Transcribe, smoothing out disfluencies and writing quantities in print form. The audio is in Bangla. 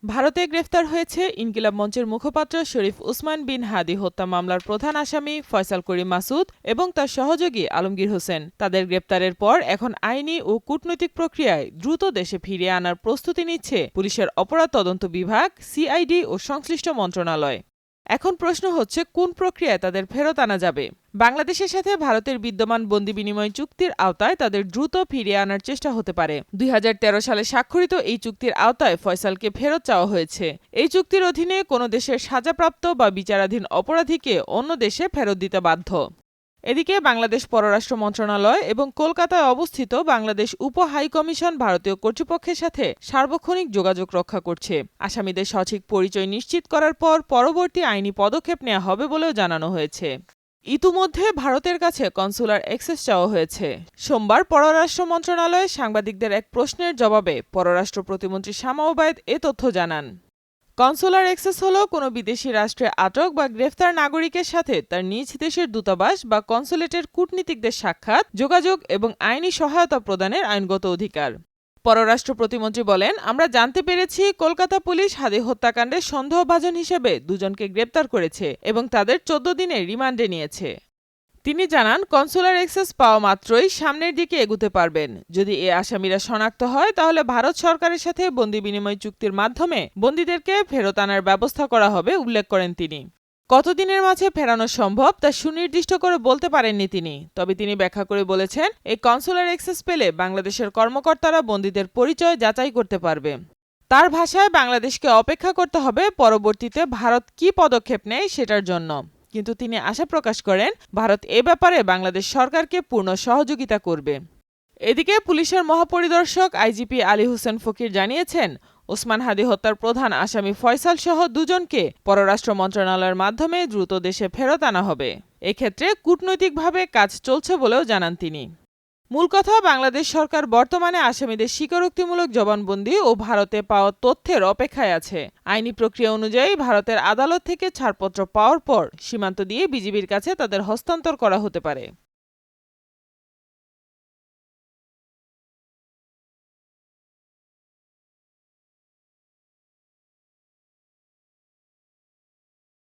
ভারতে গ্রেফতার হয়েছে ইনকিলাব মঞ্চের মুখপাত্র শরীফ উসমান বিন হাদি হত্যা মামলার প্রধান আসামি ফয়সাল করিম মাসুদ এবং তার সহযোগী আলমগীর হোসেন। তাদের গ্রেপ্তারের পর এখন আইনি ও কূটনৈতিক প্রক্রিয়ায় দ্রুত দেশে ফিরিয়ে আনার প্রস্তুতি নিচ্ছে পুলিশের অপরাধ তদন্ত বিভাগ, সিআইডি ও সংশ্লিষ্ট মন্ত্রণালয়। এখন প্রশ্ন হচ্ছে, কোন প্রক্রিয়ায় তাদের ফেরত আনা যাবে? বাংলাদেশের সাথে ভারতের বিদ্যমান বন্দি বিনিময় চুক্তির আওতায় তাদের দ্রুত ফিরিয়ে আনার চেষ্টা হতে পারে। ২০১৩ সালে স্বাক্ষরিত এই চুক্তির আওতায় ফয়সালকে ফেরত চাওয়া হয়েছে। এই চুক্তির অধীনে কোনো দেশের সাজাপ্রাপ্ত বা বিচারাধীন অপরাধীকে অন্য দেশে ফেরত দিতে বাধ্য। এদিকে বাংলাদেশ পররাষ্ট্র মন্ত্রণালয় এবং কলকাতায় অবস্থিত বাংলাদেশ উপ হাইকমিশন ভারতীয় কর্তৃপক্ষের সাথে সার্বক্ষণিক যোগাযোগ রক্ষা করছে। আসামিদের সঠিক পরিচয় নিশ্চিত করার পর পরবর্তী আইনি পদক্ষেপ নেওয়া হবে বলেও জানানো হয়েছে। ইতিমধ্যে ভারতের কাছে কনসুলার অ্যাক্সেস চাওয়া হয়েছে। সোমবার পররাষ্ট্র মন্ত্রণালয়ে সাংবাদিকদের এক প্রশ্নের জবাবে পররাষ্ট্র প্রতিমন্ত্রী শামা ওবায়দ এ তথ্য জানান। কনসুলার অ্যাক্সেস হল কোনো বিদেশি রাষ্ট্রে আটক বা গ্রেফতার নাগরিকের সাথে তার নিজ দেশের দূতাবাস বা কনসুলেটের কূটনীতিকদের সাক্ষাৎ, যোগাযোগ এবং আইনি সহায়তা প্রদানের আইনগত অধিকার। পররাষ্ট্র প্রতিমন্ত্রী বলেন, আমরা জানতে পেরেছি কলকাতা পুলিশ হাদি হত্যাকাণ্ডে সন্দেহভাজন হিসেবে দুজনকে গ্রেপ্তার করেছে এবং তাদের ১৪ দিনের রিমান্ডে নিয়েছে। তিনি জানান, কনসুলার অ্যাক্সেস পাওয়া মাত্রই সামনের দিকে এগুতে পারবেন। যদি এ আসামিরা শনাক্ত হয় তাহলে ভারত সরকারের সাথে বন্দি বিনিময় চুক্তির মাধ্যমে বন্দীদেরকে ফেরত আনার ব্যবস্থা করা হবে উল্লেখ করেন তিনি। কতদিনের মাঝে ফেরানো সম্ভব তা সুনির্দিষ্ট করে বলতে পারেননি তিনি। তবে তিনি ব্যাখ্যা করে বলেছেন, এই কনসুলার অ্যাক্সেস পেলে বাংলাদেশের কর্মকর্তারা বন্দীদের পরিচয় যাচাই করতে পারবে। তার ভাষায়, বাংলাদেশকে অপেক্ষা করতে হবে পরবর্তীতে ভারত কী পদক্ষেপ নেয় সেটার জন্য। কিন্তু তিনি আশা প্রকাশ করেন, ভারত এ ব্যাপারে বাংলাদেশ সরকারকে পূর্ণ সহযোগিতা করবে। এদিকে পুলিশের মহাপরিদর্শক আইজিপি আলী হোসেন ফকির জানিয়েছেন, ওসমান হাদি হত্যার প্রধান আসামি ফয়সাল সহ দুজনকে পররাষ্ট্র মন্ত্রণালয়ের মাধ্যমে দ্রুত দেশে ফেরত আনা হবে। এক্ষেত্রে কূটনৈতিকভাবে কাজ চলছে বলেও জানান তিনি। মূল কথা, বাংলাদেশ সরকার বর্তমানে আসামিদের স্বীকারোক্তিমূলক জবানবন্দি ও ভারতে পাওয়া তথ্যের অপেক্ষায় আছে। আইনি প্রক্রিয়া অনুযায়ী ভারতের আদালত থেকে ছাড়পত্র পাওয়ার পর সীমান্ত দিয়ে বিজিবির কাছে তাদের হস্তান্তর করা হতে পারে।